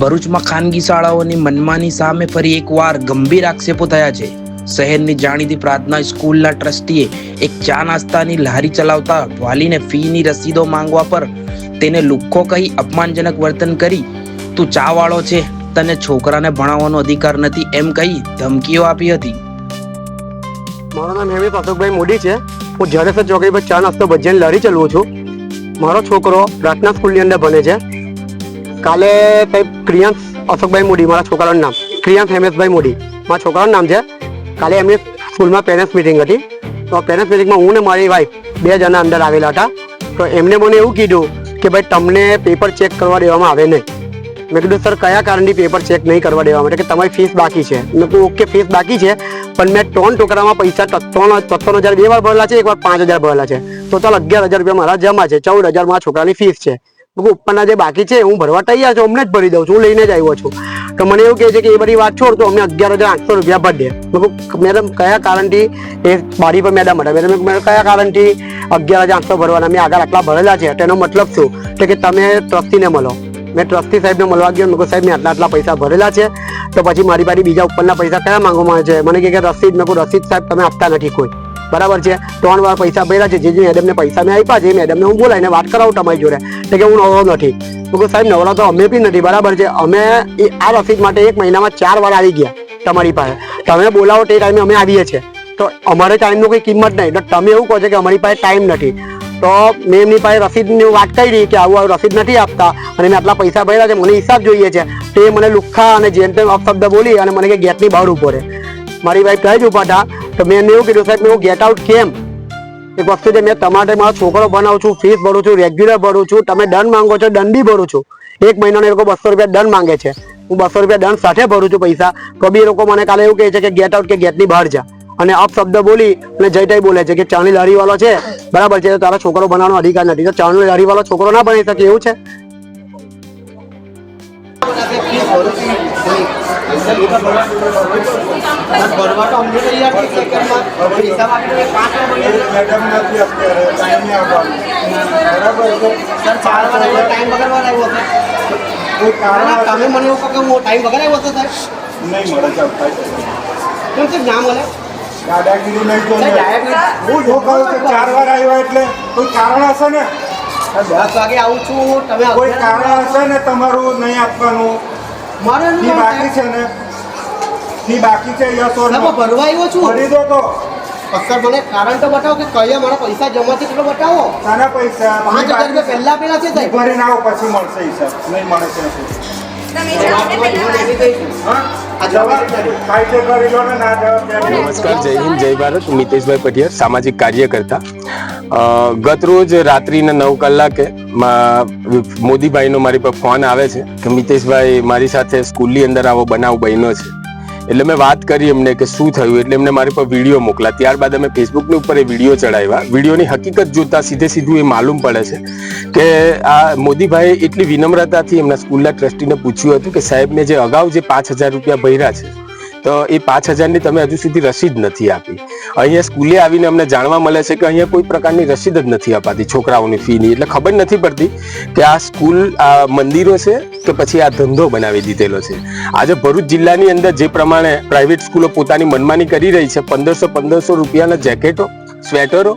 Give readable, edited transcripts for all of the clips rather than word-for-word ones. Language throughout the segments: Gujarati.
ભરૂચમાં ખાનગી શાળાઓની મનમાની સામે ફરી એકવાર ગંભીર આક્ષેપો થયા છે। શહેરની જાણીતી પ્રાર્થના સ્કૂલના ટ્રસ્ટીએ એક ચા નાસ્તાની લારી ચલાવતા વાલીને ફીની રસીદો માંગવા પર તેને લુખ્ખો કહી અપમાનજનક વર્તન કરી તું ચા વાળો છે, તને છોકરાને ભણાવવાનો અધિકાર નથી એમ કહી ધમકીઓ આપી હતી। મારું નામ હેમિત અશોકભાઈ મોદી છે। હું જડેસર ચોકડી પર ચા નાસ્તો ભજીયાની લારી ચલાવું છું। મારો છોકરો પ્રાર્થના સ્કૂલની અંદર ભણે છે। કાલે સાહેબ ક્રિયાંશ અશોકભાઈ મોદી, મારા છોકરાનું નામ ક્રિયાંશ હેમેશભાઈ મોદી મારા છોકરાનું નામ છે। કાલે એમની સ્કૂલમાં પેરેન્ટ્સ મિટિંગ હતી। તો પેરેન્ટ્સ મિટિંગમાં હું ને મારી વાઈફ 2 જણા અંદર આવેલા હતા। તો એમને મને એવું કીધું કે ભાઈ તમને પેપર ચેક કરવા દેવામાં આવે નહીં। મેં કીધું સર કયા કારણથી પેપર ચેક નહીં કરવા દેવા માટે? કે તમારી ફીસ બાકી છે। મેં કહ્યું ઓકે ફીસ બાકી છે, પણ મેં 3 ટોકરામાં પૈસા 53,000 2 વાર ભરેલા છે, એક વાર 5,000 ભરેલા છે। ટોટલ 11,000 રૂપિયા મારા જમા છે, 14,000 મારા છોકરાની ફીસ છે। ઉપરના જે બાકી છે હું ભરવા તૈયાર છું, અમને જ ભરી દઉં છું, હું લઈને જ આવ્યો છું। તો મને એવું કહે છે કે એ બધી વાત છોડ, તો અમને 11,800 રૂપિયા ભરી દે। મેડમ કયા કારણથી એ બારી પર મેડમ હતા? મેડમ કયા કારણથી 11,800 ભરવાના? મેં આગળ આટલા ભરેલા છે, તેનો મતલબ શું? કે તમે ટ્રસ્ટીને મળો। મેં ટ્રસ્ટી સાહેબને મળવા ગયો, મેં સાહેબ મેં આટલા ભૈસા ભરેલા છે, તો પછી મારી પાસે બીજા ઉપરના પૈસા કયા માંગવામાં આવે છે? મને કે રસીદ? મેં કહું રસીદ સાહેબ તમે આપતા નથી કોઈ, બરાબર છે? 3 વાર પૈસા ભર્યા છે, જે મેડમને પૈસા મેં આપ્યા છે, મેડમને હું બોલાવીને વાત કરાવું તમારી જોડે। તો કે હું નવરો નથી। મેં કહું સાહેબ નવરા તો અમે બી નથી, બરાબર છે? અમે આ રસીદ માટે 1 મહિનામાં 4 વાર આવી ગયા તમારી પાસે। તમે બોલાવો તે ટાઈમે અમે આવીએ છીએ, તો અમારે ટાઈમનો કોઈ કિંમત નહીં। તો તમે એવું કહો છો કે અમારી પાસે ટાઈમ નથી। તો મેં એમની પાસે રસીદની વાત કરી કે આવું રસીદ નથી આપતા અને મેં આટલા પૈસા ભર્યા છે, મને હિસાબ જોઈએ છે। તો એ મને લુખ્ખા અને જેમ તેમ અપશબ્દ બોલી અને મને કે ગેટની બહાર ઉભો રહે। મારી વાઈફ કહે જ ઉભા હતા। તો મેં એમને એવું કીધું સાહેબ હું ગેટ આઉટ કેમ? એક વસ્તુ છે, મેં તમારે મારો છોકરો ભણાવું છું, ફીસ ભરું છું, રેગ્યુલર ભરું છું, તમે દંડ માંગો છો, દંડ બી ભરું છું। 1 મહિનાનો એ લોકો 200 રૂપિયા દંડ માંગે છે, હું 200 રૂપિયા દંડ સાથે ભરું છું પૈસા। તો બી એ લોકો મને કાલે એવું કહે છે કે ગેટ આઉટ, કે ગેટની બહાર જા, અને અપશબ્દ બોલી અને જયટાઈ બોલે છે કે ચાની લારી વાળો છે, બરાબર છે, તારા છોકરો બનાવવાનો અધિકાર નથી। તો ચાની લારી વાળો છોકરો ના બની શકે એવું છે? તમે મને એવું કહો કે હું ટાઈમ વગર આવ્યો હતો સાહેબ? નહીં મળે કેમ છે ના મળે? દાદાગીરી નહીં તો હું જો કહું કે 4 વાર આવ્યો એટલે કોઈ કારણ હશે ને? 10 વાગે આવું છું, તમે કોઈ કારણ હશે ને તમારું નહીં આપવાનું? મારે ફી બાકી છે ને? ફી બાકી છે યસ ઓર નો? ભરવા આવ્યો છું, ભરી દો તો। સર મને કારણ તો બતાવો કે કયા મારા પૈસા જમા છે એટલો બતાવો। શાના પૈસા? 5,000 રૂપિયા પહેલા આપેલા છે સાહેબ। ભરીને આવો પછી મળશે હિસાબ, નહીં મળે નમસ્કાર, જય હિન્દ, જય ભારત। મિતેશભાઈ પટિયાર, સામાજિક કાર્યકર્તા। ગત રોજ રાત્રિના 9 કલાકે મોદીભાઈનો મારી પર ફોન આવે છે કે મિતેશભાઈ મારી સાથે સ્કૂલની અંદર આવો બનાવ બન્યો છે। એટલે મેં વાત કરી એમને કે શું થયું, એટલે એમને મારી પર વિડીયો મોકલા। ત્યારબાદ અમે ફેસબુકની ઉપર એ વિડીયો ચડાવ્યા। વિડીયોની હકીકત જોતા સીધું એ માલુમ પડે છે કે આ મોદીભાઈએ એટલી વિનમ્રતાથી એમના સ્કૂલના ટ્રસ્ટીને પૂછ્યું હતું કે સાહેબને જે અગાઉ જે 5,000 રૂપિયા ભર્યા છે, તો એ 5,000ની તમે હજુ સુધી રસીદ નથી આપી। અહીંયા સ્કૂલે આવીને અમને જાણવા મળે છે કે અહીંયા કોઈ પ્રકારની રસીદ જ નથી અપાતી છોકરાઓની ફીની। એટલે ખબર નથી પડતી કે આ સ્કૂલ આ મંદિરો છે કે પછી આ ધંધો બનાવી દીધેલો છે। આજે ભરૂચ જિલ્લાની અંદર જે પ્રમાણે પ્રાઇવેટ સ્કૂલો પોતાની મનમાની કરી રહી છે, 1,500 રૂપિયાના જેકેટો, સ્વેટરો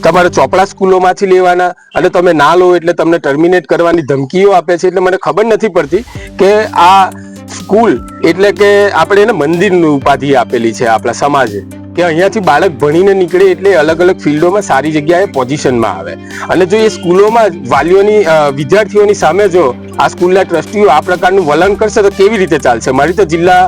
તમારે ચોપડા સ્કૂલોમાંથી લેવાના, અને તમે ના લો એટલે તમને ટર્મિનેટ કરવાની ધમકીઓ આપે છે। એટલે મને ખબર નથી પડતી કે આ સ્કૂલ એટલે કે આપણે એને મંદિરની ઉપાધિ આપેલી છે આપણા સમાજે, કે અહીંયાથી બાળક ભણીને નીકળે એટલે અલગ અલગ ફિલ્ડોમાં સારી જગ્યાએ પોઝિશનમાં આવે। અને જો એ સ્કૂલોમાં વાલીઓની વિદ્યાર્થીઓની સામે જો આ સ્કૂલના ટ્રસ્ટીઓ આ પ્રકારનું વલણ કરશે તો કેવી રીતે ચાલશે? મારી તો જિલ્લા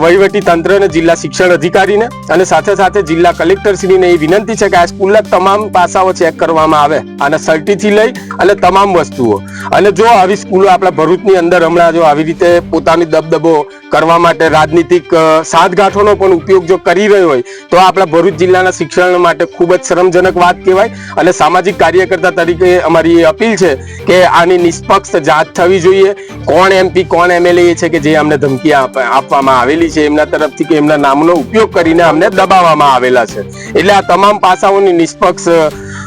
વહીવટી તંત્ર અને જિલ્લા શિક્ષણ અધિકારીને અને સાથે સાથે જિલ્લા કલેક્ટરશ્રીને એ વિનંતી છે કે આ સ્કૂલના તમામ પાસાઓ ચેક કરવામાં આવે, અને સર્ટીથી લઈ અને તમામ વસ્તુઓ। અને જો આવી સ્કૂલો આપણા ભરૂચની અંદર હમણાં જો આવી રીતે પોતાની દબદબો કરવા માટે રાજનીતિક સાંઠગાંઠોનો પણ ઉપયોગ જો કરી રહ્યો હોય તો આપણા ભરૂચ જિલ્લાના શિક્ષણ માટે ખૂબ જ શરમજનક વાત કહેવાય। અને સામાજિક કાર્યકર્તા તરીકે અમારી એ અપીલ છે કે આની નિષ્પક્ષ જાંચ થવી જોઈએ। કોણ MP કોણ MLA છે કે જે અમને ધમકી આપવામાં આવેલી છે એમના તરફથી, કે એમના નામનો ઉપયોગ કરીને અમને દબાવવામાં આવેલા છે। એટલે આ તમામ પાસાઓની નિષ્પક્ષ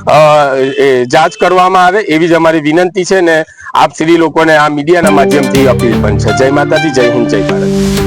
જાંચ કરવામાં આવે એવી જ અમારી વિનંતી છે ને આપ શ્રી લોકોને આ મીડિયાના માધ્યમથી અપીલ પણ છે. જય માતાજી, જય હિન્દ, જય ભારત.